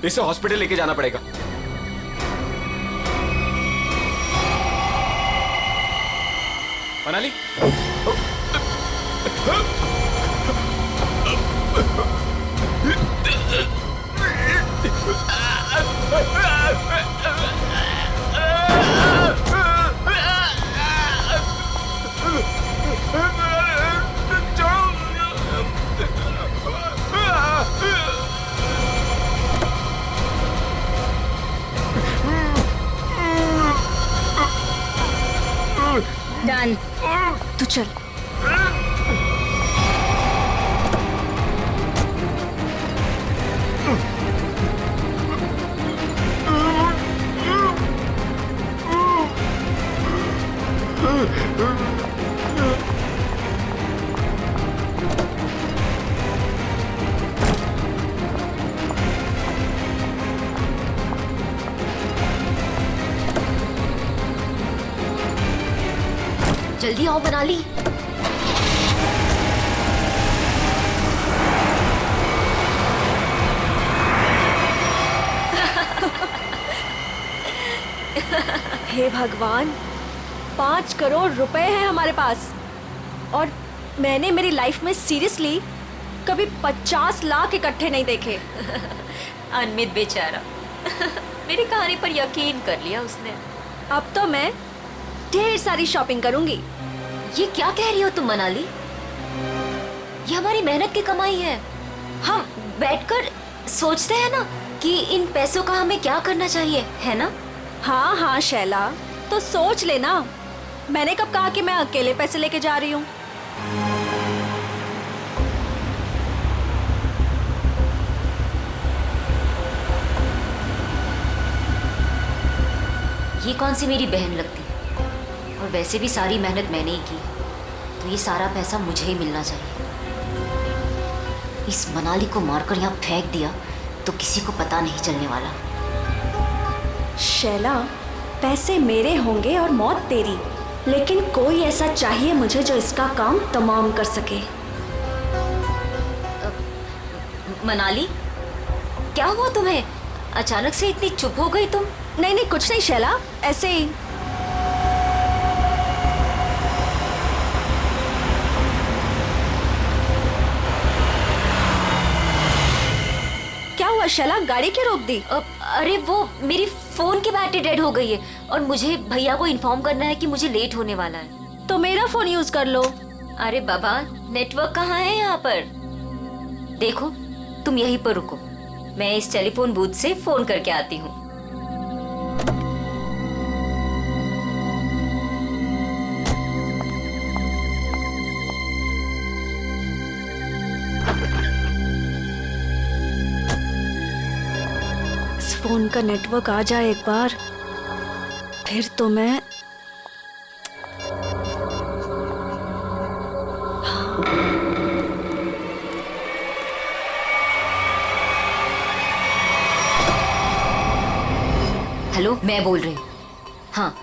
इसे हॉस्पिटल लेके जाना पड़ेगा। मनाली, डन, तू चल। जल्दी आओ मनाली। हे भगवान, 5 करोड़ रुपए हैं हमारे पास और मैंने मेरी लाइफ में सीरियसली कभी 50 लाख इकट्ठे नहीं देखे। अनमित बेचारा मेरी कहानी पर यकीन कर लिया उसने। अब तो मैं ढेर सारी शॉपिंग करूंगी। ये क्या कह रही हो तुम मनाली? ये हमारी मेहनत की कमाई है। हम बैठकर सोचते हैं ना कि इन पैसों का हमें क्या करना चाहिए, है ना? हाँ हाँ शैला, तो सोच लेना। मैंने कब कहा कि मैं अकेले पैसे लेके जा रही हूँ? ये कौन सी मेरी बहन लगती है? और वैसे भी सारी मेहनत मैंने ही की, तो ये सारा पैसा मुझे ही मिलना चाहिए। इस मनाली को मारकर यहाँ फेंक दिया तो किसी को पता नहीं चलने वाला। शैला, पैसे मेरे होंगे और मौत तेरी, लेकिन कोई ऐसा चाहिए मुझे जो इसका काम तमाम कर सके। मनाली, क्या हुआ तुम्हें? अचानक से इतनी चुप हो गई तुम? नहीं नहीं, कुछ नहीं शैला, ऐसे ही। क्या हुआ शैला, गाड़ी क्यों रोक दी? अरे वो मेरी फोन की बैटरी डेड हो गई है और मुझे भैया को इन्फॉर्म करना है कि मुझे लेट होने वाला है। तो मेरा फोन यूज कर लो। अरे बाबा, नेटवर्क कहाँ है यहाँ पर? देखो, तुम यहीं पर रुको, मैं इस टेलीफोन बूथ से फोन करके आती हूँ। इस फोन का नेटवर्क आ जाए एक बार, फिर तो मैं हेलो, मैं बोल रही हूँ। हाँ,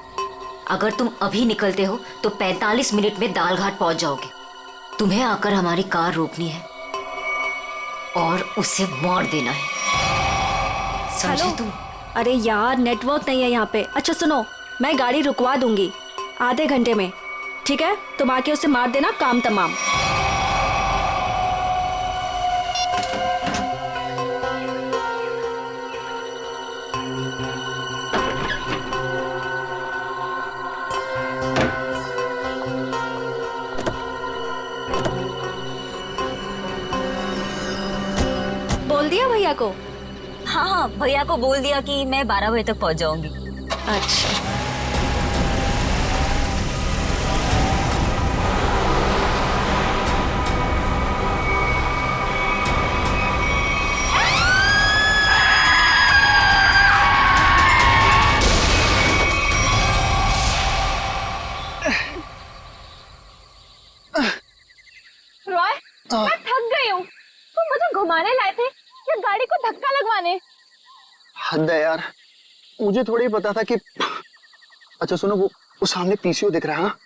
अगर तुम अभी निकलते हो तो 45 मिनट में दालघाट पहुंच जाओगे। तुम्हें आकर हमारी कार रोकनी है और उसे मार देना है, समझे हेलो? तुम? अरे यार, नेटवर्क नहीं है यहाँ पे। अच्छा सुनो, मैं गाड़ी रुकवा दूंगी आधे घंटे में, ठीक है? तुम आके उसे मार देना, काम तमाम। बोल दिया भैया को? हाँ हाँ, भैया को बोल दिया कि मैं 12 बजे तक पहुंच जाऊंगी। अच्छा। रॉय, मैं थक गई हूँ। तुम मुझे घुमाने लाए थे या गाड़ी को धक्का लगवाने? हद है यार, मुझे थोड़ी पता था कि। अच्छा सुनो, वो सामने पीसीओ दिख रहा है, हाँ?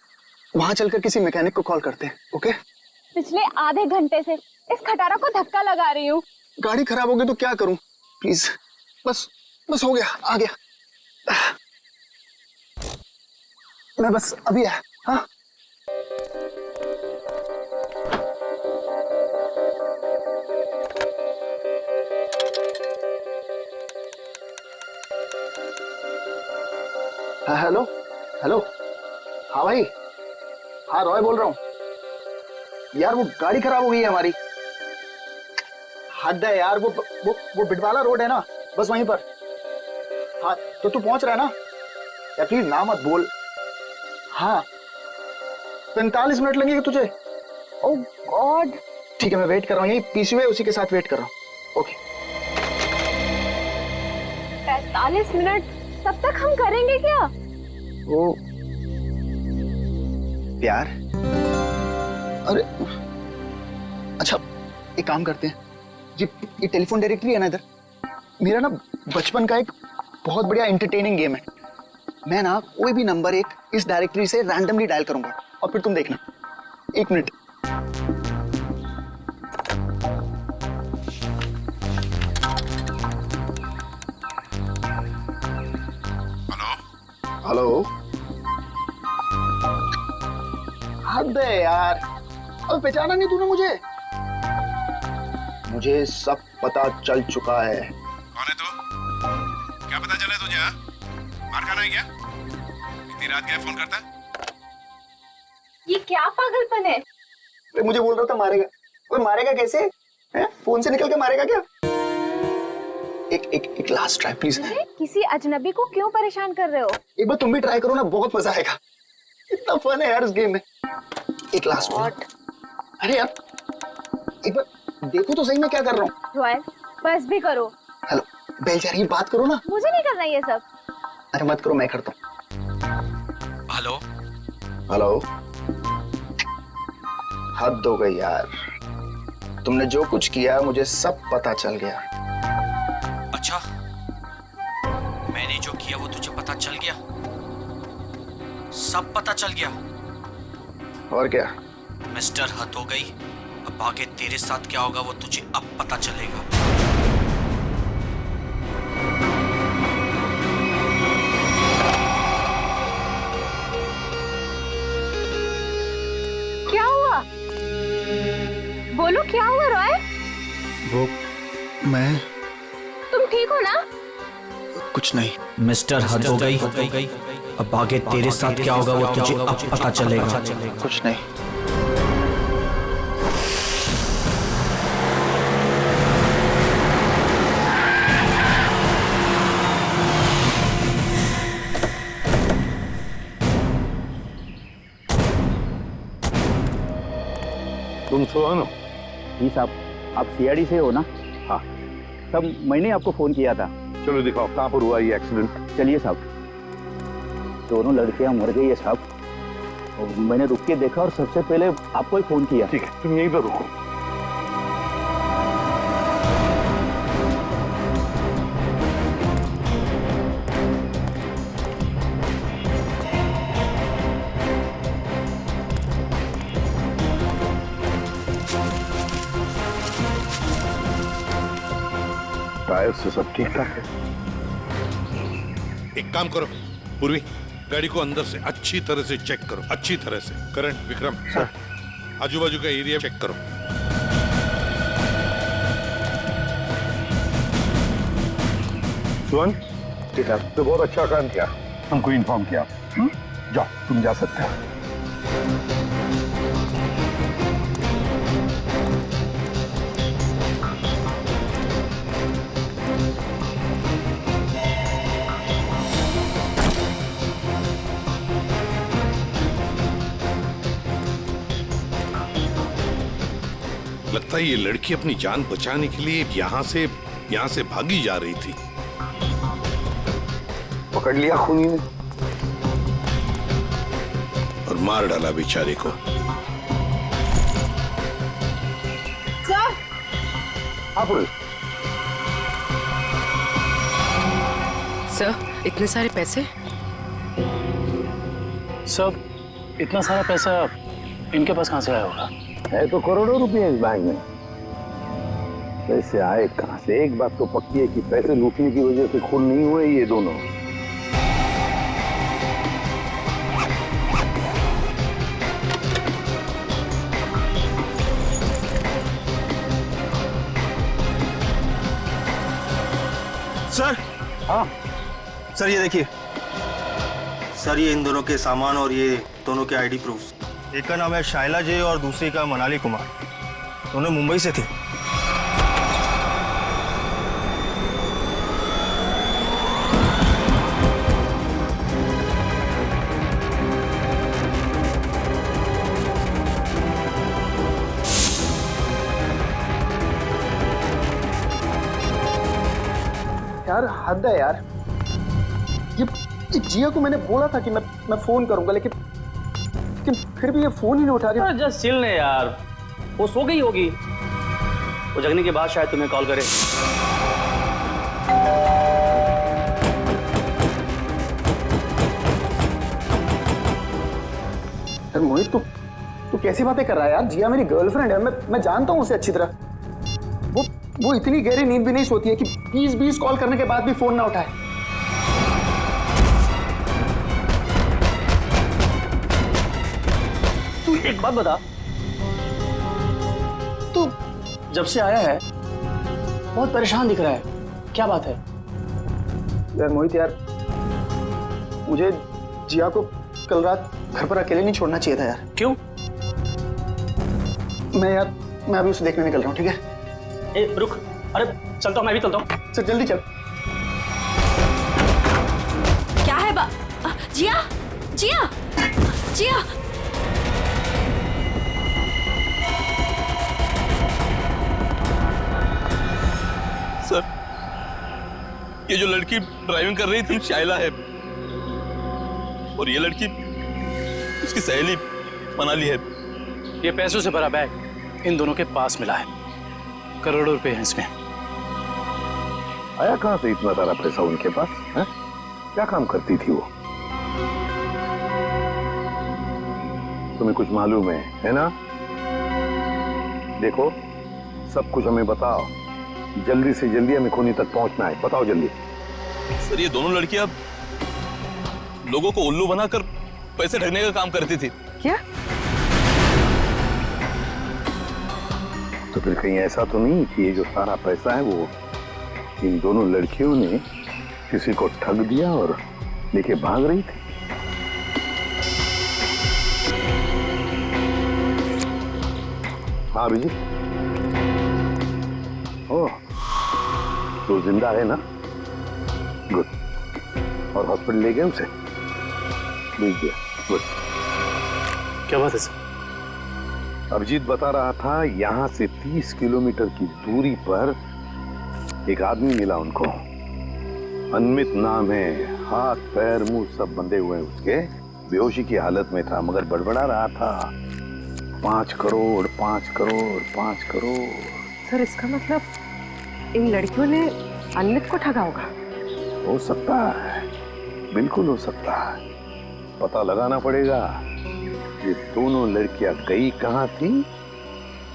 वहां चलकर किसी मैकेनिक को कॉल करते हैं, ओके? पिछले आधे घंटे से इस खटारा को धक्का लगा रही हूँ। गाड़ी खराब हो गई तो क्या करूं? प्लीज बस बस हो गया, आ गया। मैं बस अभी आया। हाँ हेलो हेलो। हाँ भाई, हाँ रॉय बोल रहा हूँ यार। वो गाड़ी खराब हो गई है हमारी। हद है यार, वो बिटवाला रोड है ना, बस वहीं पर। हाँ तो तू पहुंच रहा है ना यार, प्लीज ना मत बोल। हाँ 45 मिनट लगेंगे तुझे। ओह गॉड। ठीक है मैं वेट कर रहा हूँ, यही पीसीयू है उसी के साथ वेट कर रहा हूँ। ओके 45 मिनट, तब तक हम करेंगे क्या? वो प्यार। अरे अच्छा एक काम करते हैं, ये टेलीफोन डायरेक्टरी है ना इधर, मेरा ना बचपन का एक बहुत बढ़िया एंटरटेनिंग गेम है। मैं ना कोई भी नंबर एक इस डायरेक्टरी से रैंडमली डायल करूंगा और फिर तुम देखना। 1 मिनट। Hello hello. हद है यार, अब पहचाना नहीं तूने मुझे? मुझे सब पता चल चुका है। कौन है तू? क्या पता चला तुझे? हाँ? मार खाना है क्या? इतनी रात क्या फोन करता है? ये क्या पागलपन है? अरे मुझे बोल रहा था मारेगा। कोई मारेगा कैसे? है? फोन से निकल के मारेगा क्या? एक लास्ट ट्राई प्लीज। किसी अजनबी को क्यों परेशान कर रहे हो? एक बार तुम भी ट्राई करो ना, बहुत मजा आएगा। इतना फन है यार इस गेम में। एक लास्ट बार। अरे यार एक बार देखो तो सही मैं क्या कर रहा हूँ। रॉयल बस भी करो। हेलो बेल जा रही है, बात करो ना। मुझे नहीं करना ये सब। अरे मत करो, मैं करता हूँ। Hello hello. हद हो गई यार, तुमने जो कुछ किया मुझे सब पता चल गया। अच्छा, मैंने जो किया वो तुझे पता चल गया? सब पता चल गया? और क्या? मिस्टर हद हो गई, अब आगे तेरे साथ क्या होगा वो तुझे अब पता चलेगा। क्या हुआ? बोलो क्या हुआ रॉय? वो मैं तुम ठीक हो ना? कुछ नहीं। मिस्टर हद हो गई, अब आगे तेरे साथ क्या होगा वो तुझे अब पता चलेगा। कुछ नहीं। तुम सोहन हो? जी साहब, आप सीआईडी से हो ना? हाँ। तब मैंने आपको फोन किया था। चलो दिखाओ कहाँ पर हुआ ये एक्सीडेंट। चलिए साहब। दोनों लड़कियां मर गई है साहब, और मैंने रुक के देखा और सबसे पहले आपको ही फोन किया। ठीक है तुम यहीं पर रुको। टायर से सब ठीक ठाक है। एक काम करो पूर्वी, गाड़ी को अंदर से अच्छी तरह से चेक करो, अच्छी तरह से। करण, विक्रम सर, आजू बाजू का एरिया चेक करो। सुन, ठीक है, तो बहुत अच्छा काम किया, हमको इन्फॉर्म किया। जाओ तुम जा सकते हो। लगता है ये लड़की अपनी जान बचाने के लिए यहाँ से भागी जा रही थी। पकड़ लिया खूनी ने और मार डाला बेचारे को। सर, हाँ पुलिस। सर, इतने सारे पैसे? सब इतना सारा पैसा इनके पास कहाँ से आया होगा? है तो करोड़ों रुपए इस बैंक में। पैसे आए कहां से? एक बात तो पक्की है कि पैसे लूटने की वजह से खून नहीं हुए ये दोनों। सर, हाँ सर ये देखिए सर, ये इन दोनों के सामान और ये दोनों के आईडी प्रूफ। एक का नाम है शाइला जे और दूसरे का मनाली कुमार। दोनों मुंबई से थे। यार हद है यार। ये जिया को मैंने बोला था कि मैं फोन करूंगा, लेकिन फिर भी ये फोन ही नहीं उठा रही। जस्ट चिल ने यार, वो सो गई होगी। वो जगने के बाद शायद तुम्हें कॉल करे। यार मोहित, तू कैसी बातें कर रहा है यार? जिया मेरी गर्लफ्रेंड है, मैं जानता हूँ उसे अच्छी तरह। वो इतनी गहरी नींद भी नहीं सोती है कि 20 कॉल करने के बाद भी फोन ना उठाए। तू एक बात बता, तू जब से आया है बहुत परेशान दिख रहा है, क्या बात है? यार मोहित यार, मुझे जिया को कल रात घर पर अकेले नहीं छोड़ना चाहिए था यार। क्यों? मैं अभी उसे देखने निकल रहा हूँ, ठीक है? ए रुक, अरे चलता हूँ, मैं भी चलता हूँ। चल जल्दी चल। क्या है जिया, जिया, जिया। सर, ये जो लड़की ड्राइविंग कर रही थी शाइला है, और ये लड़की उसकी सहेली मनाली है। ये पैसों से भरा बैग इन दोनों के पास मिला है, करोड़ों रुपए हैं इसमें। आया कहां से इतना सारा पैसा उनके पास है? क्या काम करती थी वो? तुम्हें कुछ मालूम है ना? देखो, सब कुछ हमें बताओ। जल्दी से जल्दी हमें खूनी तक पहुंचना है, बताओ जल्दी। सर, ये दोनों लड़कियां लोगों को उल्लू बनाकर पैसे ठगने का काम करती थी। क्या? तो फिर कहीं ऐसा तो नहीं कि ये जो सारा पैसा है वो इन दोनों लड़कियों ने किसी को ठग दिया और लेके भाग रही थी? हाँ अभिजीत, ओह, तो जिंदा है ना? गुड। और हॉस्पिटल ले गए उसे? भेज दिया, गुड। क्या बात है सर? अभिजीत बता रहा था यहाँ से 30 किलोमीटर की दूरी पर एक आदमी मिला उनको। अनमित नाम है, हाथ पैर मुंह सब बंधे हुए हैं उसके, बेहोशी की हालत में था मगर बड़बड़ा रहा था 5 करोड़ 5 करोड़ 5 करोड़। सर, इसका मतलब इन लड़कियों ने अनमित को ठगा होगा? हो सकता है, बिल्कुल हो सकता है। पता लगाना पड़ेगा ये दोनों लड़कियां गई कहां थी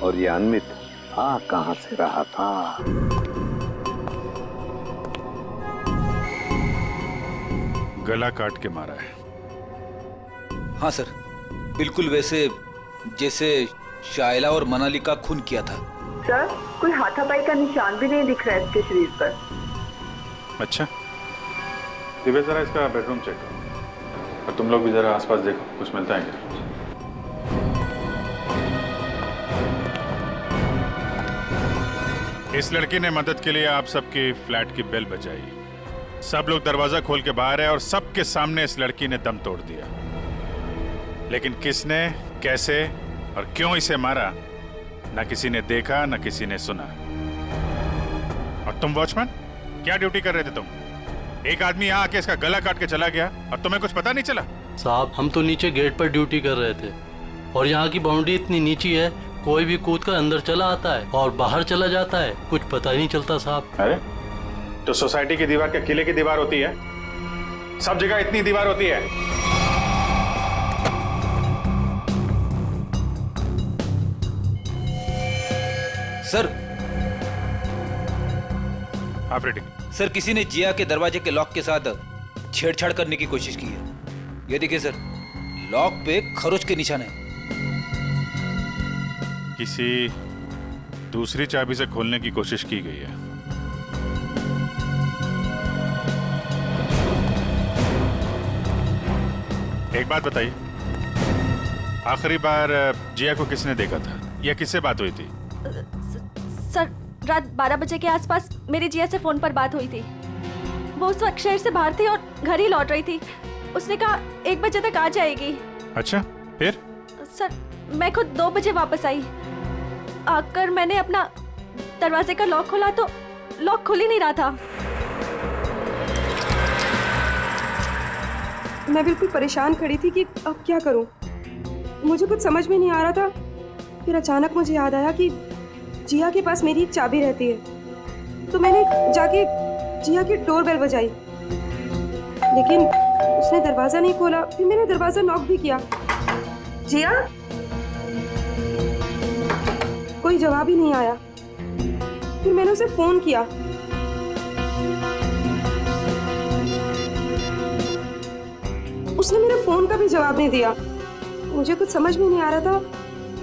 और ये अनमित आ कहां से रहा था। गला काट के मारा है। हाँ सर, बिल्कुल वैसे जैसे शाइला और मनाली का खून किया था। सर, कोई हाथापाई का निशान भी नहीं दिख रहा है इसके शरीर पर। अच्छा, दिव्या जरा इसका बेडरूम चेक करो, और तुम लोग भी जरा आसपास देखो, कुछ मिलता है क्या? इस लड़की ने मदद के लिए आप सबकी फ्लैट की बेल बजाई। सब लोग दरवाजा खोल के बाहर है और सबके सामने इस लड़की ने दम तोड़ दिया। लेकिन किसने, कैसे और क्यों इसे मारा, ना किसी ने देखा ना किसी ने सुना। और तुम वॉचमैन, क्या ड्यूटी कर रहे थे तुम? एक आदमी यहाँ आके इसका गला काट के चला गया और तुम्हें कुछ पता नहीं चला? साहब, हम तो नीचे गेट पर ड्यूटी कर रहे थे और यहाँ की बाउंड्री इतनी नीची है, कोई भी कूद कर अंदर चला आता है और बाहर चला जाता है, कुछ पता ही नहीं चलता साहब। अरे तो सोसाइटी की दीवार क्या किले की दीवार होती है? सब जगह इतनी दीवार होती है? सर, आप रेडी? सर किसी ने जिया के दरवाजे के लॉक के साथ छेड़छाड़ करने की कोशिश की है। ये देखिए सर, लॉक पे खरोच के निशान है। किसी दूसरी चाबी से खोलने की कोशिश की गई है। एक बात बताइए, आखिरी बार जिया को किसने देखा था या किससे बात हुई थी? सर रात 12 बजे के आसपास मेरी जिया से फोन पर बात हुई थी। वो उस वक्त शहर से बाहर थी और घर ही लौट रही थी। उसने कहा 1 बजे तक आ जाएगी। अच्छा, फिर? सर मैं खुद 2 बजे वापस आई। आकर मैंने अपना दरवाजे का लॉक खोला तो लॉक खुल ही नहीं रहा था। मैं बिल्कुल परेशान खड़ी थी कि अब क्या करूं। मुझे कुछ समझ में नहीं आ रहा था। फिर अचानक मुझे याद आया कि जिया के पास मेरी एक चाबी रहती है, तो मैंने जाके जिया की डोरबेल बजाई, लेकिन उसने दरवाजा नहीं खोला। फिर मैंने दरवाजा नॉक भी किया। जिया, कोई जवाब ही नहीं आया। फिर मैंने उसे फोन किया। उसने मेरे फोन का भी जवाब नहीं दिया। मुझे कुछ समझ में नहीं आ रहा था।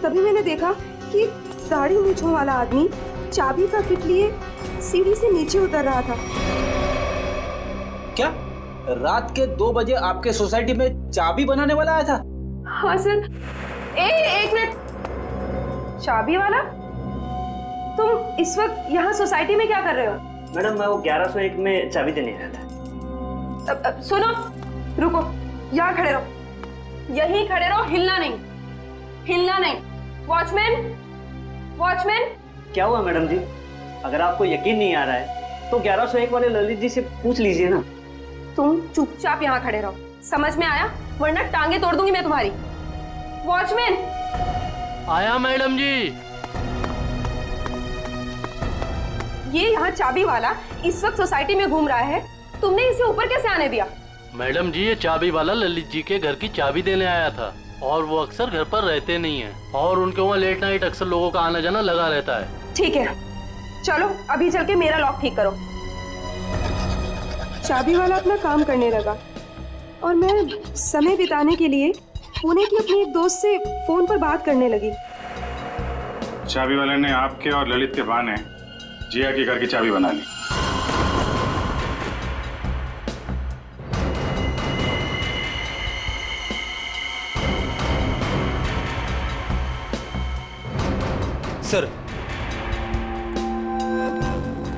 तभी मैंने देखा कि दाढ़ी मूंछों वाला आदमी चाबी का किट लिए सीढ़ी से नीचे उतर रहा था। क्या रात के 2 बजे आपके सोसाइटी में चाबी बनाने वाला आया था? हाँ सर। एक मिनट, चाबी वाला? तुम इस वक्त यहाँ सोसाइटी में क्या कर रहे हो? मैडम मैं वो 1101 में चाबी देने आया था। सुनो, रुको, यहाँ खड़े रहो, यहीं खड़े रहो, हिलना नहीं, हिलना नहीं। Watchman, watchman. क्या हुआ मैडम जी? अगर आपको यकीन नहीं आ रहा है तो 1101 वाले ललित जी से पूछ लीजिए ना। तुम चुपचाप यहाँ खड़े रहो, समझ में आया? वरना टांगे तोड़ दूंगी मैं तुम्हारी। वॉचमैन। आया मैडम जी। ये यहाँ चाबी वाला इस वक्त सोसाइटी में घूम रहा है, तुमने इसे ऊपर कैसे आने दिया? मैडम जी, ये चाबी वाला ललित जी के घर की चाबी देने आया था और वो अक्सर घर पर रहते नहीं हैं और उनके वहाँ लेट नाइट अक्सर लोगों का आना जाना लगा रहता है। ठीक है, चलो अभी चल के मेरा लॉक ठीक करो। चाबी वाला अपना काम करने लगा और मैं समय बिताने के लिए पुणे की अपनी एक दोस्त से फोन पर बात करने लगी। चाबी वाले ने आपके और ललित के बहाने जिया के घर की चाबी बना ली। सर,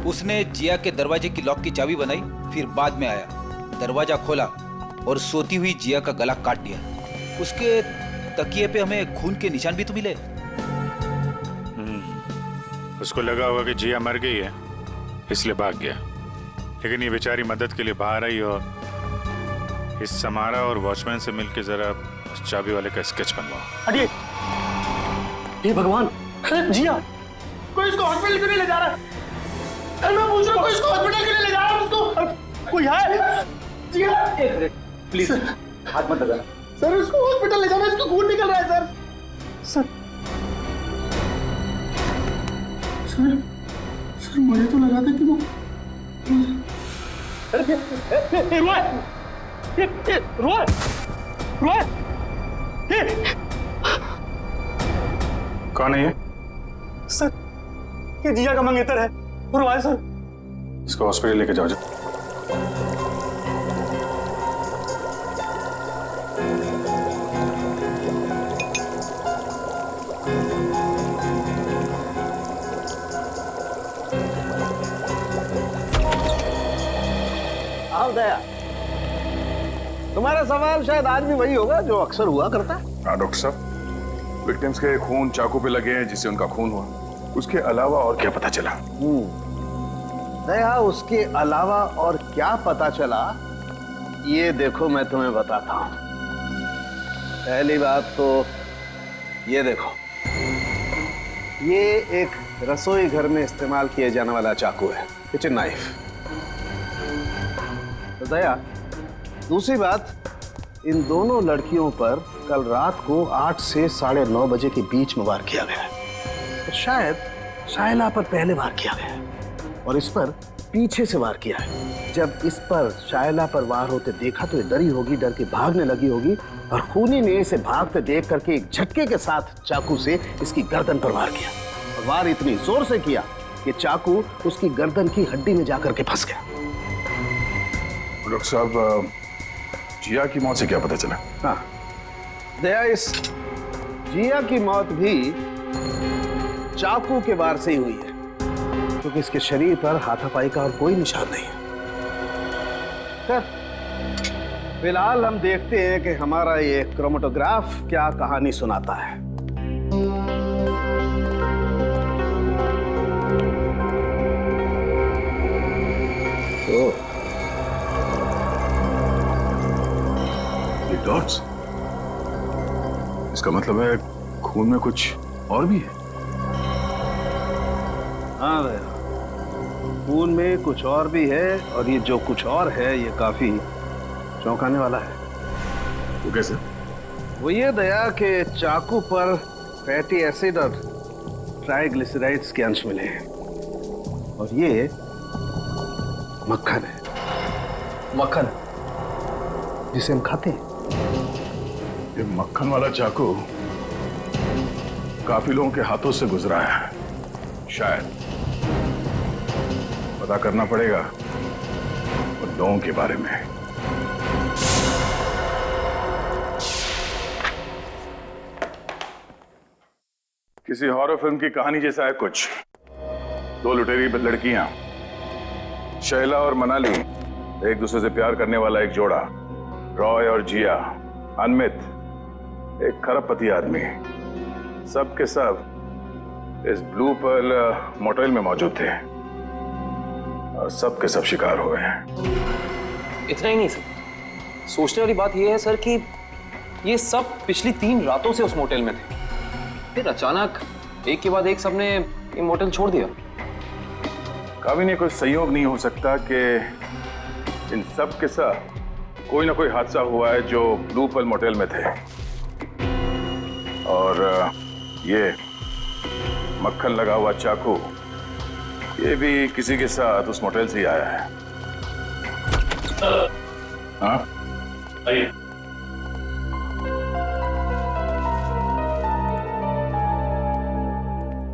उसने जिया के दरवाजे की लॉक की चाबी बनाई, फिर बाद में आया, दरवाजा खोला और सोती हुई जिया का गला काट दिया। उसके तकिए पे हमें खून के निशान भी तो मिले। उसको लगा होगा कि जिया मर गई है, इसलिए भाग गया। लेकिन ये बेचारी मदद के लिए बाहर आई और इस समारा और वॉचमैन से मिलकर जरा उस चाबी वाले का स्केच बनवाओ। अरे हे भगवान, जिया, कोई इसको हॉस्पिटल क्यों नहीं ले जा रहा? मैं पूछ रहा हूँ, कोई इसको हॉस्पिटल क्यों नहीं ले जा रहा? उसको कोई है? जिया, एक मिनट प्लीज, हाथ मत लगाना। सर उसको हॉस्पिटल ले जाना, इसको खून निकल रहा है सर। सर मुझे तो लगा था कि वो कौन है ये? सर ये जिया का मंगेतर है, रोय सर। इसको हॉस्पिटल लेके जाओ। आओ दया, तुम्हारा सवाल शायद आज भी वही होगा जो अक्सर हुआ करता है। हाँ डॉक्टर साहब, विक्टिम्स के खून चाकू पे लगे हैं जिससे उनका खून हुआ, उसके अलावा और क्या पता चला? दया, उसके अलावा और क्या पता चला ये देखो मैं तुम्हें बताता हूं। पहली बात तो ये देखो, ये एक रसोई घर में इस्तेमाल किए जाने वाला चाकू है, किचन नाइफ। तो दया, दूसरी बात, इन दोनों लड़कियों पर कल रात को 8 से 9:30 बजे के बीच में वार किया गया है। तो शायद शाइला पर पहले वार किया गया है और इस पर पीछे से वार किया है। जब इस पर शायला पर वार होते देखा तो ये डरी होगी, डर के भागने लगी होगी और खूनी ने इसे भागते देख करके एक झटके के साथ चाकू से इसकी गर्दन पर वार किया और वार इतनी जोर से किया कि चाकू उसकी गर्दन की हड्डी में जाकर के फंस गया। डॉक्टर साहब, जिया की मौत से क्या पता चला? हाँ दया, इस जिया की मौत भी चाकू के वार से ही हुई है, क्योंकि इसके शरीर पर हाथापाई का और कोई निशान नहीं है। सर फिलहाल हम देखते हैं कि हमारा ये क्रोमेटोग्राफ क्या कहानी सुनाता है। तो ये डॉट्स, इसका मतलब है खून में कुछ और भी है। हाँ भैया, खून में कुछ और भी है और ये जो कुछ और है ये काफी चौंकाने वाला है। वो कैसे? वो ये दया के चाकू पर फैटी एसिड और ट्राइग्लिसराइड्स के अंश मिले हैं और ये मक्खन है। मक्खन जिसे हम खाते हैं। ये मक्खन वाला चाकू काफी लोगों के हाथों से गुजरा है। शायद पता करना पड़ेगा उन लोगों के बारे में। किसी हॉरर फिल्म की कहानी जैसा है कुछ। दो लुटेरी लड़कियां, शैला और मनाली, एक दूसरे से प्यार करने वाला एक जोड़ा, रॉय और जिया, अनमित, एक खरबपति आदमी, सब के सब इस ब्लू पर्ल मोटेल में मौजूद थे और सब के सब शिकार हुए हैं। इतना ही नहीं सर, सोचने वाली बात यह है सर कि ये सब पिछली 3 रातों से उस मोटेल में थे, फिर अचानक एक के बाद एक सबने ये मोटेल छोड़ दिया। कभी नहीं कोई संयोग नहीं हो सकता कि इन सब के साथ कोई ना कोई हादसा हुआ है जो ब्लू पर्ल मोटेल में थे और ये मक्खन लगा हुआ चाकू ये भी किसी के साथ उस मोटेल से ही आया है। हाँ आइए।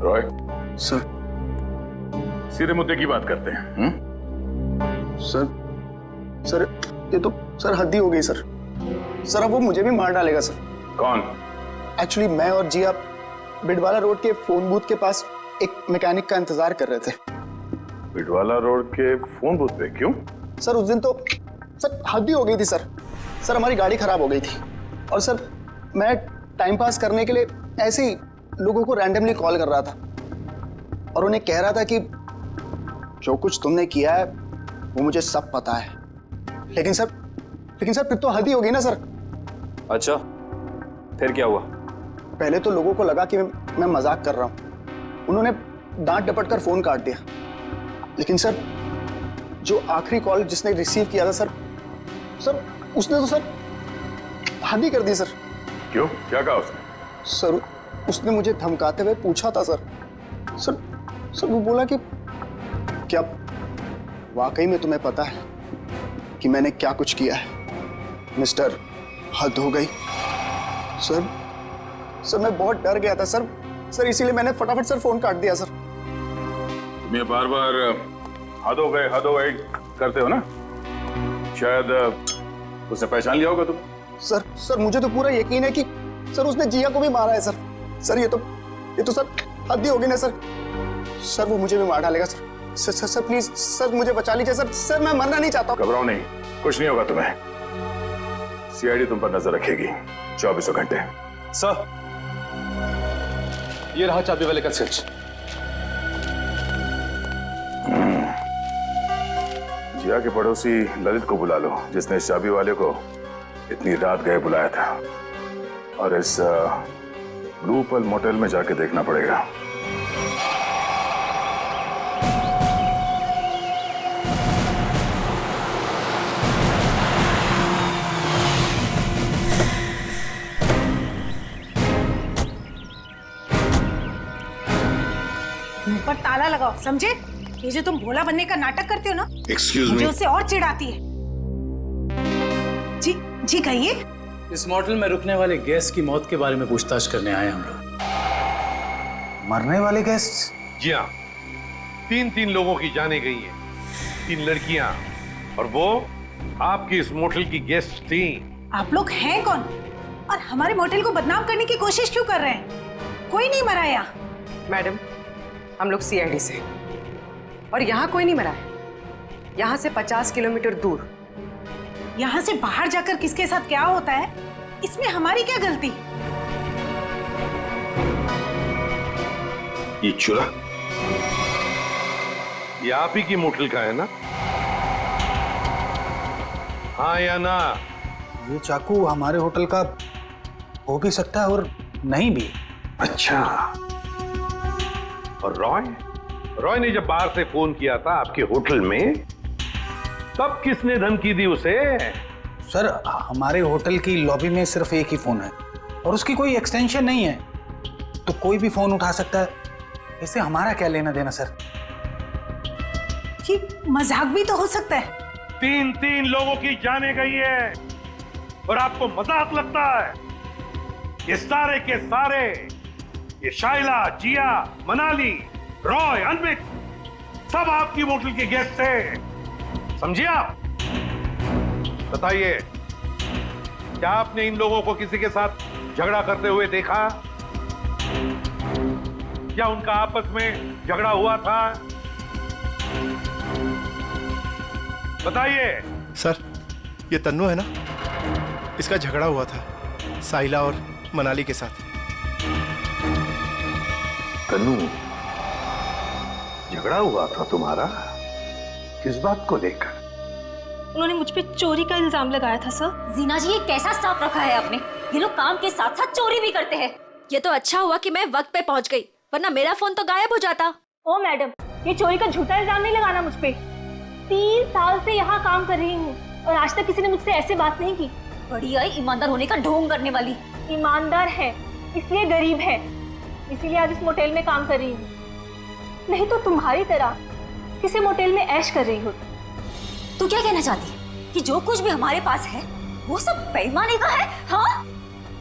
रॉय सर, सीधे मुद्दे की बात करते हैं। सर ये तो सर हद ही हो गई सर। सर अब वो मुझे भी मार डालेगा सर। कौन? एक्चुअली मैं और जिया बिडवाला रोड के फोन बूथ के पास एक मैकेनिक का इंतजार कर रहे थे। बिडवाला रोड के फोन बूथ पे? क्यों? सर उस दिन तो सर हद ही हो गई थी सर। सर हमारी गाड़ी खराब हो गई थी और सर मैं टाइम पास करने के लिए ऐसे ही लोगों को रैंडमली कॉल कर रहा था और उन्हें कह रहा था कि जो कुछ तुमने किया है वो मुझे सब पता है। लेकिन सर फिर तो हद ही होगी ना सर। अच्छा, फिर क्या हुआ? पहले तो लोगों को लगा कि मैं मजाक कर रहा हूं। उन्होंने डांट डपट कर फोन काट दिया। लेकिन सर जो आखिरी कॉल जिसने रिसीव किया था सर उसने तो सर हद ही कर दी सर। क्यों? क्या कहा उसने? सर उसने मुझे धमकाते हुए पूछा था सर वो बोला कि क्या वाकई में तुम्हें पता है कि मैंने क्या कुछ किया है? मिस्टर, हद हो गई। सर मैं बहुत डर गया था सर इसीलिए मैंने फटाफट सर फोन काट दिया सर। तुम ये बार बार हद हो गए करते हो ना? शायद उसने पहचान लिया होगा तुम। सर मुझे तो पूरा यकीन है कि सर उसने जिया को भी मारा है सर। ये तो सर हद ही होगी ना सर वो मुझे भी मार डालेगा सर प्लीज सर मुझे बचा लीजिए सर मैं मरना नहीं चाहता। घबराओ नहीं, कुछ नहीं होगा तुम्हें। सीआईडी तुम पर नजर रखेगी 24 घंटे। सर ये रहा चाबी वाले का स्विच। जिया के पड़ोसी ललित को बुला लो, जिसने इस चाबी वाले को इतनी रात गए बुलाया था, और इस ब्लू पर्ल मोटेल में जाके देखना पड़ेगा। पर ताला लगाओ, समझे? ये जो तुम भोला बनने का नाटक करते हो ना, Excuse मुझे me? उससे और चिढ़ आती है। जी जी कहिए। इस मोटल में रुकने वाले गेस्ट की मौत के बारे में पूछताछ करने आए हम लोग। मरने वाले गेस्ट? जी हाँ, 3 लोगों की जाने गई हैं, 3 लड़कियां, और वो आपकी इस मोटल की गेस्ट थी। आप लोग हैं कौन और हमारे मोटेल को बदनाम करने की कोशिश क्यों कर रहे हैं? कोई नहीं मरा यहाँ। मैडम, हम लोग सीआईडी से, और यहाँ कोई नहीं मरा है। यहाँ से 50 किलोमीटर दूर। यहाँ से बाहर जाकर किसके साथ क्या होता है, इसमें हमारी क्या गलती? ये चूल्हा ये आप ही की मोटल का है ना? हाँ या ना? ये चाकू हमारे होटल का हो भी सकता है और नहीं भी। अच्छा, और रॉय ने जब बाहर से फोन किया था आपके होटल में, तब किसने धमकी दी उसे? सर, हमारे होटल की लॉबी में सिर्फ एक ही फोन है और उसकी कोई एक्सटेंशन नहीं है, तो कोई भी फोन उठा सकता है। इससे हमारा क्या लेना देना सर? ये मजाक भी तो हो सकता है। 3 लोगों की जाने गई है और आपको मजाक लगता है? ये सारे के सारे, ये शाइला, जिया, मनाली, रॉय, अनमित, सब आपकी मोटल के गेस्ट थे, समझिए आप? बताइए, क्या आपने इन लोगों को किसी के साथ झगड़ा करते हुए देखा? क्या उनका आपस में झगड़ा हुआ था? बताइए। सर, ये तन्नू है ना, इसका झगड़ा हुआ था साहिला और मनाली के साथ। तन्नू, झगड़ा हुआ था तुम्हारा? किस बात को लेकर? उन्होंने मुझ पे चोरी का इल्जाम लगाया था सर। जीना जी, ये कैसा स्टाफ रखा है आपने? ये लोग काम के साथ साथ चोरी भी करते हैं। ये तो अच्छा हुआ कि मैं वक्त पे पहुंच गई, वरना मेरा फोन तो गायब हो जाता। ओ मैडम, ये चोरी का झूठा इल्जाम नहीं लगाना मुझ पे। 3 साल से यहाँ काम कर रही हूँ और आज तक किसी ने मुझसे ऐसे बात नहीं की। बड़ी आई ईमानदार होने का ढोंग करने वाली। ईमानदार है इसलिए गरीब है, इसीलिए आज इस मोटेल में काम कर रही हूँ, नहीं तो तुम्हारी तरह किसी मोटेल में ऐश कर रही होती। तू क्या कहना चाहती है कि जो कुछ भी हमारे पास है वो सब बेईमानी का है? हाँ,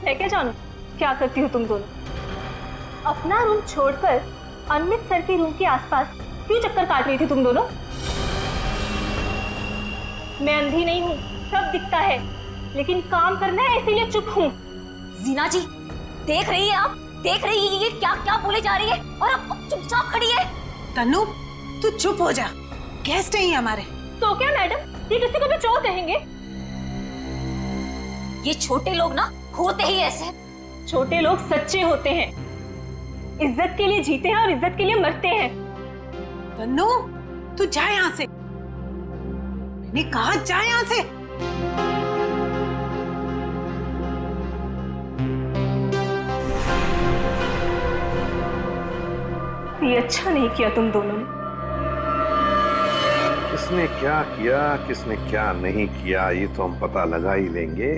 मैं क्या जानूं क्या करती हो तुम दोनों? अपना रूम छोड़कर अनमित सर के रूम के आसपास क्यों चक्कर काट रही थी तुम दोनों? मैं अंधी नहीं हूँ, सब दिखता है, लेकिन काम करना है इसीलिए चुप हूँ। जीना जी, देख रही है आप? देख रही है ये क्या क्या बोले जा रही है और अब चुपचाप खड़ी है। तन्नू, तू चुप हो जा, गेस्ट है हमारे। तो क्या मैडम, ये किसी को भी चोर कहेंगे? ये छोटे लोग ना होते ही ऐसे। छोटे लोग सच्चे होते हैं, इज्जत के लिए जीते हैं और इज्जत के लिए मरते हैं। तन्नू, तू जा यहाँ से, मैंने कहा जा यहाँ से। ये अच्छा नहीं किया तुम दोनों ने। किसने क्या किया, किसने क्या नहीं किया, ये तो हम पता लगा ही लेंगे।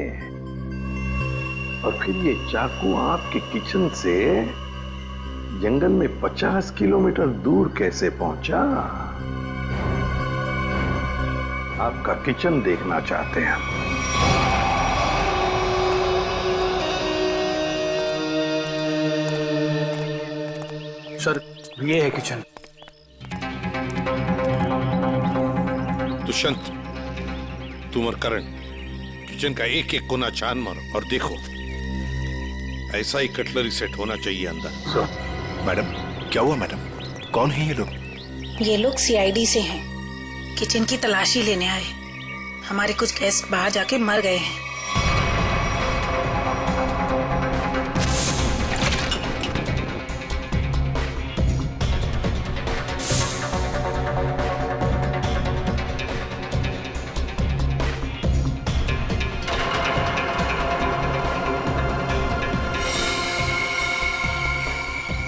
और फिर ये चाकू आपके किचन से जंगल में 50 किलोमीटर दूर कैसे पहुंचा? आपका किचन देखना चाहते हैं हम। सर, ये है किचन। दुष्यंत, तुम और करण किचन का एक एक कोना छान मारो और देखो, ऐसा ही कटलरी सेट होना चाहिए अंदर। मैडम, क्या हुआ मैडम? कौन है ये लोग? ये लोग सीआईडी से हैं, किचन की तलाशी लेने आए। हमारे कुछ गेस्ट बाहर जाके मर गए हैं।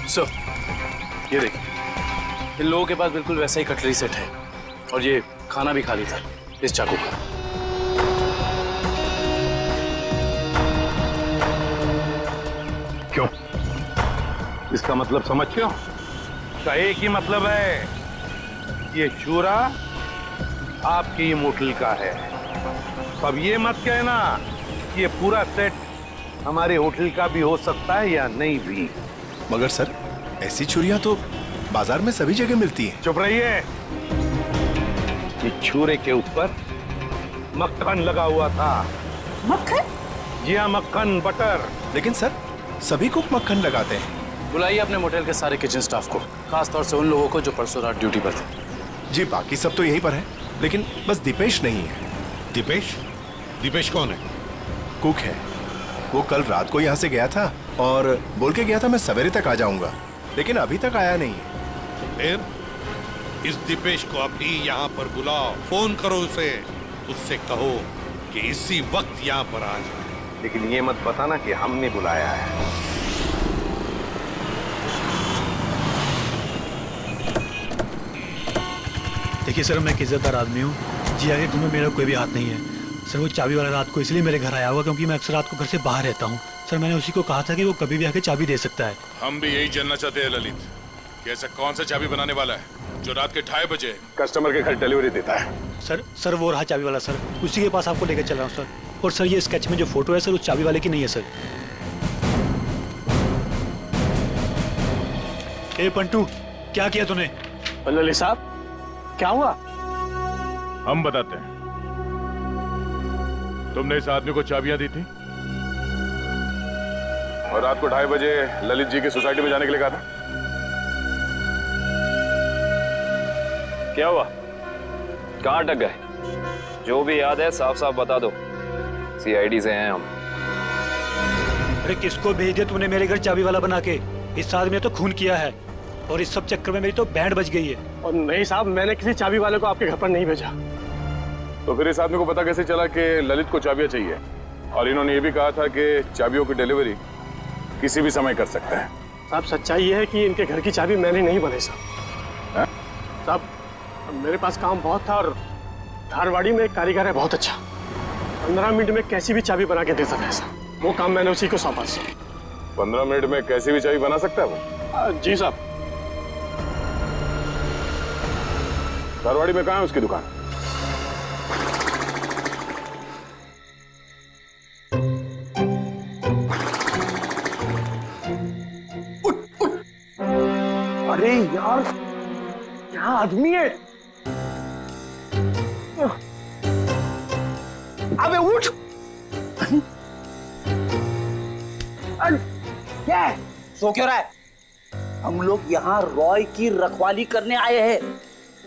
सर, ये देखिए, इन लोगों के पास बिल्कुल वैसा ही कटलरी सेट है और ये खाना भी खाली था इस चाकू का। क्यों? इसका मतलब समझते हो? इसका एक ही मतलब है, ये शूरा आपके ही मोटल का है। अब ये मत कहना कि ये पूरा सेट हमारे होटल का भी हो सकता है या नहीं भी। मगर सर, ऐसी छुरियां तो बाजार में सभी जगह मिलती हैं। चुप रहिए। ये छुरे के ऊपर मक्खन लगा हुआ था। मक्खन? जी हाँ, मक्खन, बटर। लेकिन सर, सभी कुक मक्खन लगाते हैं। बुलाइए अपने मोटेल के सारे किचन स्टाफ को, खास तौर से उन लोगों को जो परसों रात ड्यूटी पर थे। जी, बाकी सब तो यहीं पर है, लेकिन बस दीपेश नहीं है। दीपेश? दीपेश कौन है? कुक है। वो कल रात को यहाँ से गया था और बोल के गया था मैं सवेरे तक आ जाऊंगा, लेकिन अभी तक आया नहीं है। फिर इस दीपेश को अभी यहाँ पर बुलाओ, फोन करो उसे, उससे कहो कि इसी वक्त यहाँ पर आ जाए। लेकिन ये मत बताना कि हमने बुलाया है। देखिए सर, मैं एक इज्जतदार आदमी हूँ। जी आगे तुम्हें मेरा कोई भी हाथ नहीं है सर। वो चाबी वाला रात को इसलिए मेरे घर आया हुआ क्योंकि मैं अक्सर रात को घर से बाहर रहता हूँ सर। मैंने उसी को कहा था कि वो कभी भी आके चाबी दे सकता है। हम भी यही जानना चाहते हैं ललित, कि ऐसा कौन सा चाबी बनाने वाला है जो रात के 2:30 बजे कस्टमर के घर डिलीवरी देता है। सर वो रहा चाबी वाला सर, उसी के पास आपको लेकर चल रहा हूँ सर। और सर, ये स्केच में जो फोटो है सर, उस चाबी वाले की नहीं है सर। ए पंटू, क्या किया तूने? ललित साहब, क्या हुआ? हम बताते हैं। तुमने इस आदमी को चाबियां दी थी और रात को 2:30 बजे ललित जी की सोसाइटी में जाने के लिए कहा था। क्या हुआ? कहाँ अटक गए? जो भी याद है साफ साफ बता दो। सीआईडी से हैं हम। अरे किसको भेज दिया तूने मेरे घर चाबी वाला बना के? इस आदमी ने तो खून किया है और इस सब चक्कर में मेरी तो बैंड बज गई है। और नहीं साहब, मैंने किसी चाबी वाले को आपके घर पर नहीं भेजा। तो फिर इस आदमी को पता कैसे चला कि ललित को चाबियां चाहिए? और इन्होंने ये भी कहा था कि चाबियों की डिलीवरी किसी भी समय कर सकते हैं। साहब, सच्चाई ये है कि इनके घर की चाबी मैंने नहीं बनाई साहब। साहब, मेरे पास काम बहुत था और धारवाड़ी में एक कारीगर है बहुत अच्छा, 15 मिनट में कैसी भी चाबी बना के दे सकता है साहब। वो काम मैंने उसी को सौंपा। 15 मिनट में कैसी भी चाबी बना सकता है वो? जी साहब। धारवाड़ी में कहाँ है उसकी दुकान? अरे यार, क्या आदमी है? अबे उठ! क्या है? सो क्यों रहा है? हम लोग यहाँ रॉय की रखवाली करने आए हैं।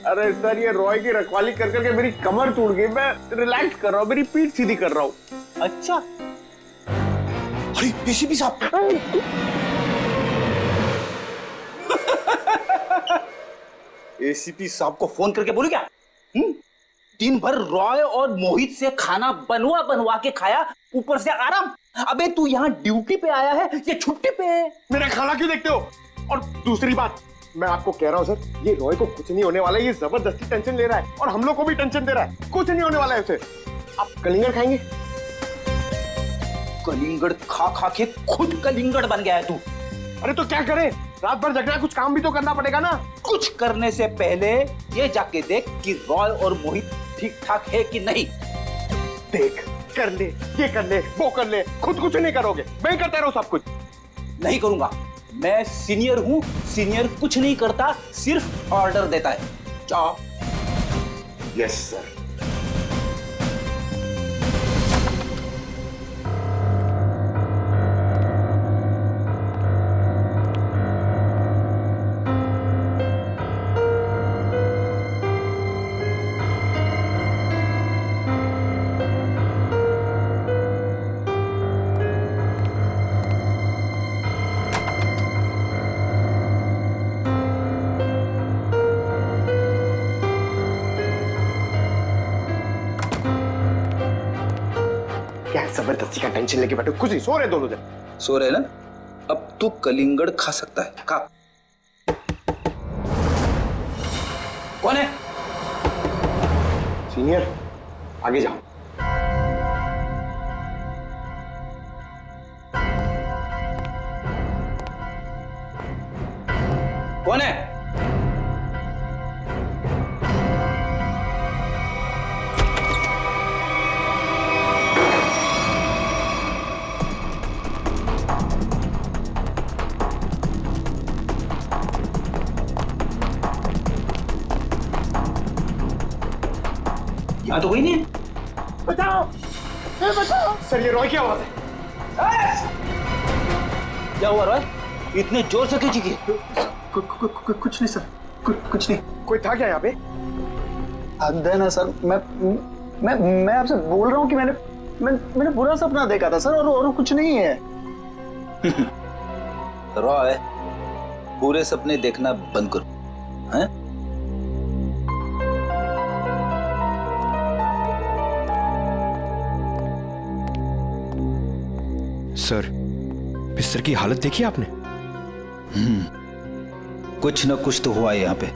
अरे सर, ये रॉय की रखवाली कर करके मेरी कमर टूट गई। मैं रिलैक्स कर रहा हूँ, मेरी पीठ सीधी कर रहा हूँ। अच्छा। अरे एसीपी साहब! एसीपी साहब को फोन करके बोलू क्या? दिन भर रॉय और मोहित से खाना बनवा बनवा के खाया, ऊपर से आराम। अबे तू यहाँ ड्यूटी पे आया है या छुट्टी पे है? मेरा खाना क्यों देखते हो? और दूसरी बात, मैं आपको कह रहा हूँ सर, ये रॉय को कुछ नहीं होने वाला है। ये जबरदस्ती टेंशन ले रहा है और हम लोग को भी टेंशन दे रहा है। कुछ नहीं होने वाला है उसे। आप कलिंगड़ खाएंगे? कलिंगड़ खा खा के खुद कलिंगड़ बन गया है तू। अरे तो क्या करे? रात भर जगना, कुछ काम भी तो करना पड़ेगा ना। कुछ करने से पहले ये जाके देख कि रॉय और मोहित ठीक ठाक है कि नहीं। देख, कर ले, ये कर ले, वो कर ले, खुद कुछ नहीं करोगे। मैं करता रहूं सब कुछ? नहीं करूंगा। मैं सीनियर हूं, सीनियर कुछ नहीं करता, सिर्फ ऑर्डर देता है। जाओ। Yes sir. जबरदस्ती का टेंशन लेके बैठो, कुछ नहीं, सो रहे दोनों जन। सो रहे ना? अब तू कलिंगड़ खा सकता है। खा। कौन है? सीनियर, आगे जाओ। कौन है? यहाँ तो कोई नहीं है। बचाओ, बचाओ। सर ये रॉय की आवाज है। क्या हुआ रॉय? इतने जोर से क्यों चीखी? कुछ नहीं सर, कुछ नहीं। कोई था क्या यहाँ पे? हद है ना सर, मैं आपसे बोल रहा हूँ कि मैंने बुरा सपना देखा था सर, और कुछ नहीं है। रॉय, पूरे सपने देखना बंद करो, हैं? सर, बिस्तर की हालत देखी आपने? कुछ न कुछ तो हुआ है यहाँ पे।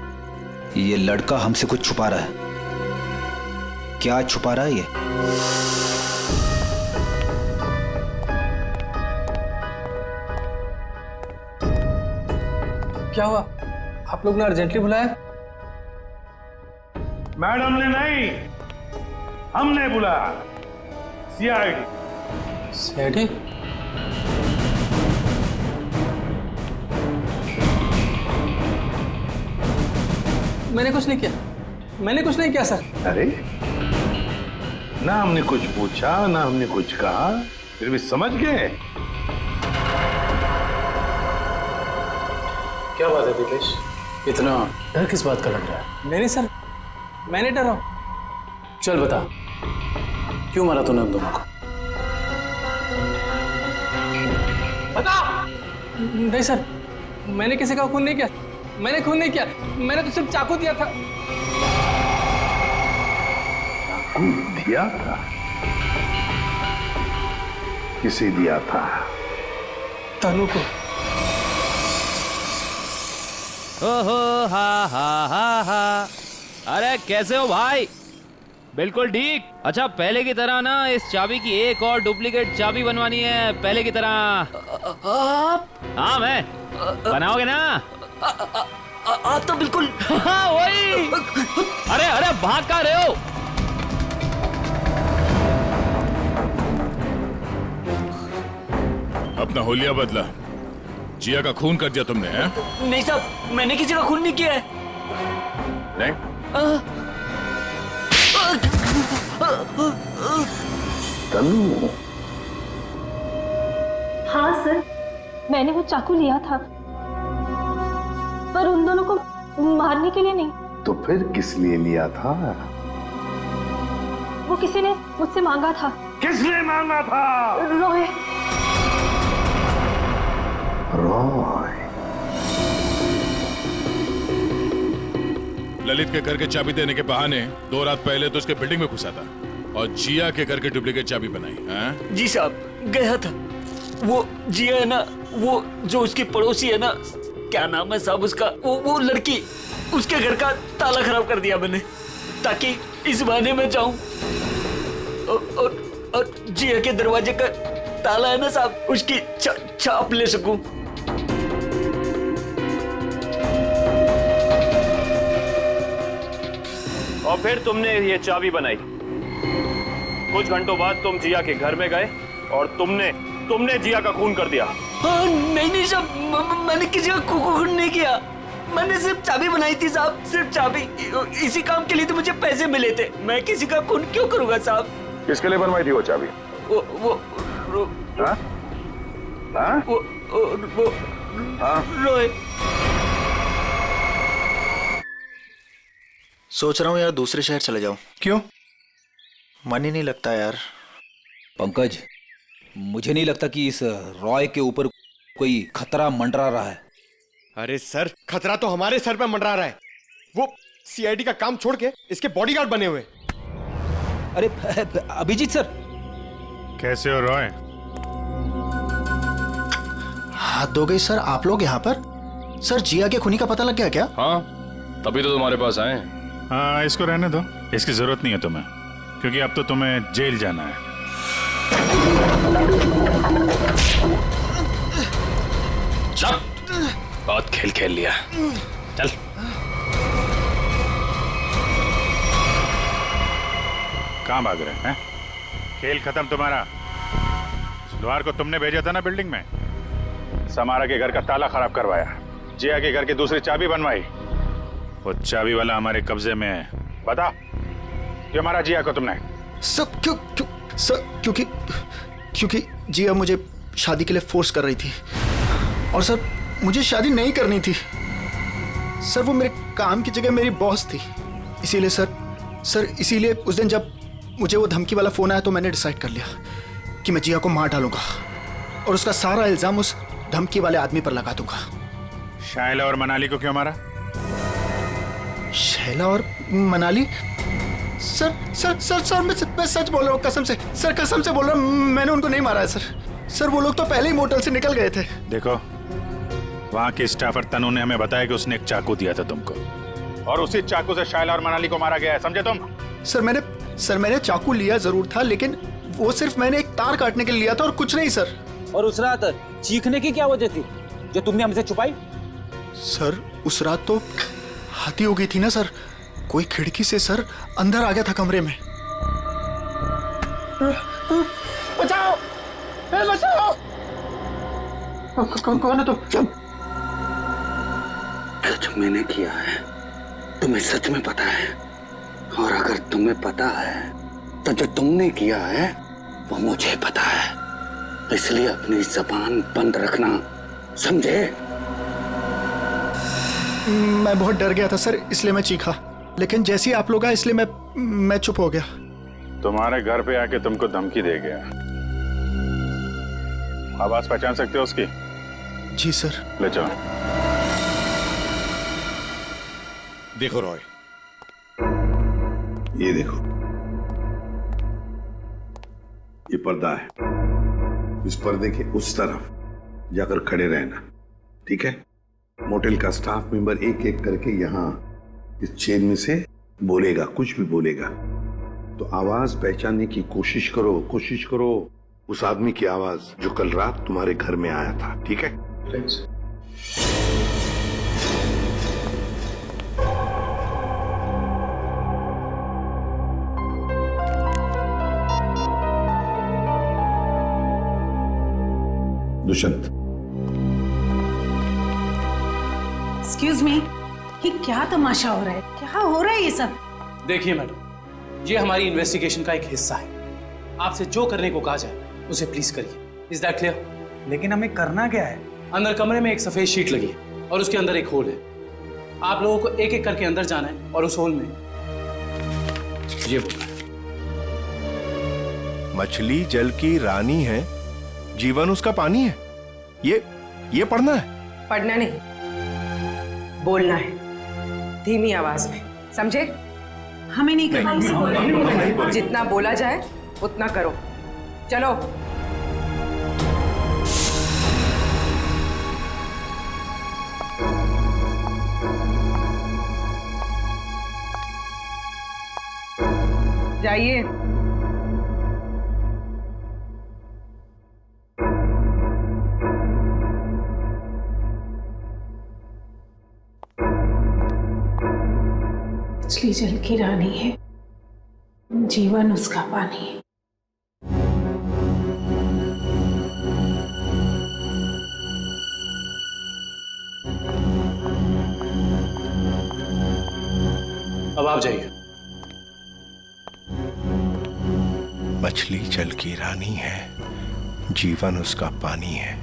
ये लड़का हमसे कुछ छुपा रहा है। क्या छुपा रहा है ये? क्या हुआ? आप लोग ने अर्जेंटली बुलाया? मैडम ने नहीं, हमने बुलाया। सीआईडी। सीआईडी? मैंने कुछ नहीं किया, मैंने कुछ नहीं किया सर। अरे ना हमने कुछ पूछा ना हमने कुछ कहा, फिर भी समझ गए। क्या बात है दिपेश, इतना डर किस बात का लग रहा है? नहीं सर, मैंने डरा। चल बता, क्यों मारा तूने उन दोनों को? बता। नहीं सर, मैंने किसी का खून नहीं किया, मैंने खून नहीं किया, मैंने तो सिर्फ चाकू दिया था। दिया था? किसे दिया था? तनु को। ओहो हा हा हा हा। अरे कैसे हो भाई? बिल्कुल ठीक। अच्छा पहले की तरह ना इस चाबी की एक और डुप्लीकेट चाबी बनवानी है, पहले की तरह। आप? हाँ मैं। बनाओगे ना? आप तो बिल्कुल। हाँ वही। अरे अरे भाग कहाँ रहे हो? अपना होलिया बदला। जिया का खून कर दिया तुमने, हैं? नहीं साहब, मैंने किसी का खून नहीं किया है। नहीं? तनु। हाँ सर, मैंने वो चाकू लिया था, पर उन दोनों को मारने के लिए नहीं। तो फिर किस लिए लिया था? वो किसी ने मुझसे मांगा था। किसने मांगा था? रॉय। रॉय। ललित के घर के चाबी देने के बहाने 2 रात पहले तो उसके बिल्डिंग में घुसा था और जिया के घर के डुप्लीकेट चाबी बनाई, हैं? जी साहब, गया था। वो जिया है ना, वो जो उसकी पड़ोसी है ना, क्या नाम है साहब उसका, वो लड़की, उसके घर का ताला खराब कर दिया मैंने, ताकि इस बहाने में जाऊं और जिया के दरवाजे का ताला है ना साहब, उसकी छाप ले सकूं। और फिर तुमने ये चाबी बनाई। कुछ घंटों बाद तुम जिया के घर में गए और तुमने जिया का खून कर दिया। नहीं साहब, मैंने किसी का खून नहीं किया, मैंने सिर्फ चाबी बनाई थी साहब, सिर्फ चाबी। इसी काम के लिए तो मुझे पैसे मिले थे, मैं किसी का खून क्यों करूंगा साहब? किसके लिए बनवाई थी वो चाबी? रोय। सोच रहा हूँ यार दूसरे शहर चले जाऊं। क्यों? मन ही नहीं लगता यार। पंकज, मुझे नहीं लगता कि इस रॉय के ऊपर कोई खतरा मंडरा रहा है। अरे सर, खतरा तो हमारे सर पे मंडरा रहा है। वो सीआईडी का काम छोड़ के इसके बॉडीगार्ड बने हुए। अरे अभिजीत सर। कैसे हो रॉय? हाथ धो गई सर, आप लोग यहाँ पर? सर जिया के खूनी का पता लग गया क्या? हाँ, तभी तो तुम्हारे पास आए। हाँ इसको रहने दो, इसकी जरूरत नहीं है तुम्हें, क्योंकि अब तो तुम्हें जेल जाना है। चल, बहुत खेल खेल लिया, चल। कहाँ भाग रहे हैं? खेल खत्म तुम्हारा। सुलवार को तुमने भेजा था ना बिल्डिंग में, समारा के घर का ताला खराब करवाया, जिया के घर की दूसरी चाबी बनवाई। वो चाबी वाला हमारे कब्जे में है। बता क्यों मारा जिया को तुमने? सब क्यों सर? क्योंकि जिया मुझे शादी के लिए फोर्स कर रही थी और सर मुझे शादी नहीं करनी थी सर। वो मेरे काम की जगह मेरी बॉस थी, इसीलिए सर इसीलिए उस दिन जब मुझे वो धमकी वाला फोन आया तो मैंने डिसाइड कर लिया कि मैं जिया को मार डालूंगा और उसका सारा इल्जाम उस धमकी वाले आदमी पर लगा दूंगा। शायला और मनाली को क्यों मारा? शैला और मनाली? सर मैं सच बोल रहा हूँ, कसम से सर, कसम से बोल रहा हूँ, मैंने उनको नहीं मारा है सर। वो लोग तो पहले ही मोटल से निकल गए थे। देखो, वहाँ के स्टाफर तनु ने हमें बताया कि उसने एक चाकू दिया था तुमको और उसी चाकू से शायला और मनाली को मारा गया है, समझे तुम? सर मैंने चाकू लिया जरूर था, लेकिन वो सिर्फ मैंने एक तार काटने के लिए लिया था और कुछ नहीं सर। और उस रात चीखने की क्या वजह थी जो तुमने हमसे छुपाई? सर उस रात तो हाथी हो गई थी ना सर, कोई खिड़की से सर अंदर आ गया था कमरे में। बचाओ, बचाओ! कौन है तुम? जो मैंने किया है तुम्हें सच में पता है, और अगर तुम्हें पता है तो जो तुमने किया है वो मुझे पता है, इसलिए अपनी जबान बंद रखना, समझे? मैं बहुत डर गया था सर, इसलिए मैं चीखा, लेकिन जैसे ही आप लोग आए इसलिए मैं चुप हो गया। तुम्हारे घर पे आके तुमको धमकी दे गया, आवाज पहचान सकते हो उसकी? जी सर। ले चलो। देखो रॉय, ये देखो, ये पर्दा है, इस पर्दे के उस तरफ जाकर खड़े रहना, ठीक है? मोटेल का स्टाफ मेंबर एक एक करके यहाँ इस चेन में से बोलेगा, कुछ भी बोलेगा तो आवाज पहचानने की कोशिश करो उस आदमी की आवाज जो कल रात तुम्हारे घर में आया था, ठीक है? दुष्यंत। एक्सक्यूज मी, ये क्या तमाशा हो रहा है? क्या हो रहा है ये सब? देखिए मैडम, ये हमारी इन्वेस्टिगेशन का एक हिस्सा है। आपसे जो करने को कहा जाए उसे प्लीज करिए। Is that clear? लेकिन हमें करना क्या है? अंदर कमरे में एक सफेद शीट लगी है और उसके अंदर एक होल है। आप लोगों को एक एक करके अंदर जाना है और उस होल में ये होगा। मछली जल की रानी है, जीवन उसका पानी है, ये पढ़ना है? पढ़ना नहीं, बोलना है, धीमी आवाज में, समझे? हमें नहीं करना। जितना बोला जाए उतना करो। चलो। जाइए। मछली जल की रानी है, जीवन उसका पानी है। अब आप जाइए। मछली जल की रानी है, जीवन उसका पानी है।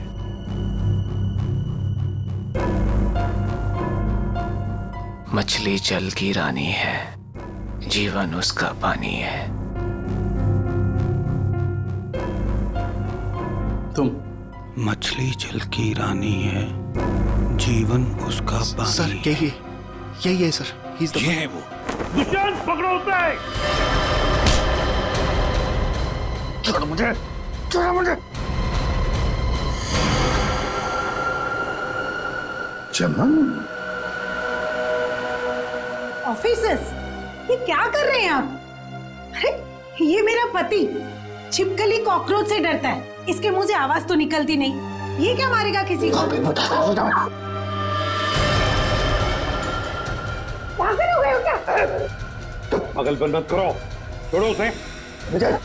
मछली जल की रानी है, जीवन उसका पानी है। तुम? मछली जल की रानी है, जीवन उसका पानी। सर यही है सर, ये है वो। दुष्यंत, पकड़ो उसे! छोड़ो मुझे! चमन, ऑफिसर्स, ये क्या कर रहे हैं आप? अरे ये मेरा पति छिपकली कॉकरोच से डरता है, इसके मुंह से आवाज तो निकलती नहीं, ये क्या मारेगा किसी को? पागल हो गए हो क्या? तो पागलपन मत करो, छोड़ो उसे। विजय,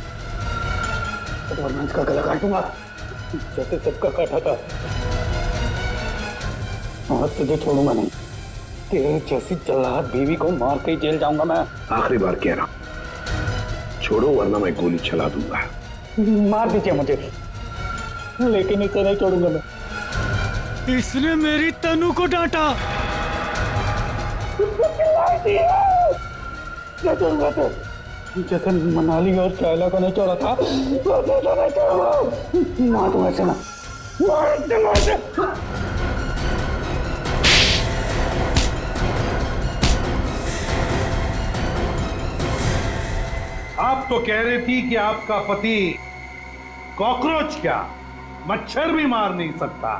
वरना इसका गला काटूंगा जैसे सबका काटा था। और तुझे छोड़ूंगा नहीं, तेरे जैसी जल्लाद बीवी को मार के जेल जाऊंगा मैं। आखिरी बार कह रहा हूं, छोड़ो वरना मैं गोली चला दूंगा। मार दीजिए मुझे, लेकिन इसे नहीं छोड़ूंगा मैं। इसने मेरी तनु को डांटा। जैसे मनाली और शैला को नहीं छोड़ा था वैसे तो नहीं छोड़ूंगा। मार दूंगा इसे ना, मार दूंगा इसे। आप तो कह रही थी कि आपका पति कॉकरोच क्या मच्छर भी मार नहीं सकता,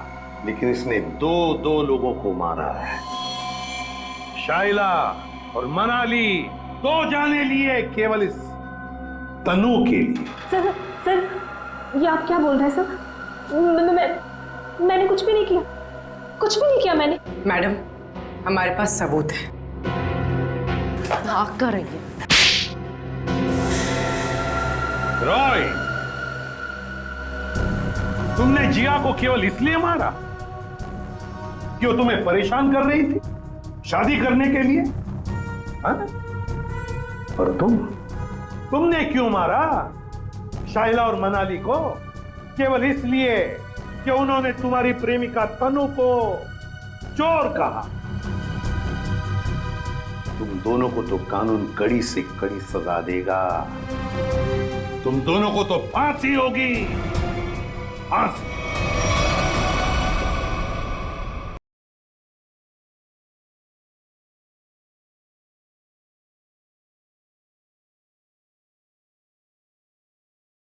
लेकिन इसने दो लोगों को मारा है। शाइला और मनाली 2 जाने लिए केवल इस तनु के लिए। सर ये आप क्या बोल रहे हैं सर? मैंने कुछ भी नहीं किया, कुछ भी नहीं किया मैंने। मैडम हमारे पास सबूत है। भाग कर रही है। रॉय, तुमने जिया को केवल इसलिए मारा कि वो तुम्हें परेशान कर रही थी शादी करने के लिए, हाँ? और तुमने क्यों मारा शाइला और मनाली को? केवल इसलिए कि उन्होंने तुम्हारी प्रेमिका तनु को चोर कहा। तुम दोनों को तो कानून कड़ी से कड़ी सजा देगा। तुम दोनों को तो फांसी होगी, फांसी।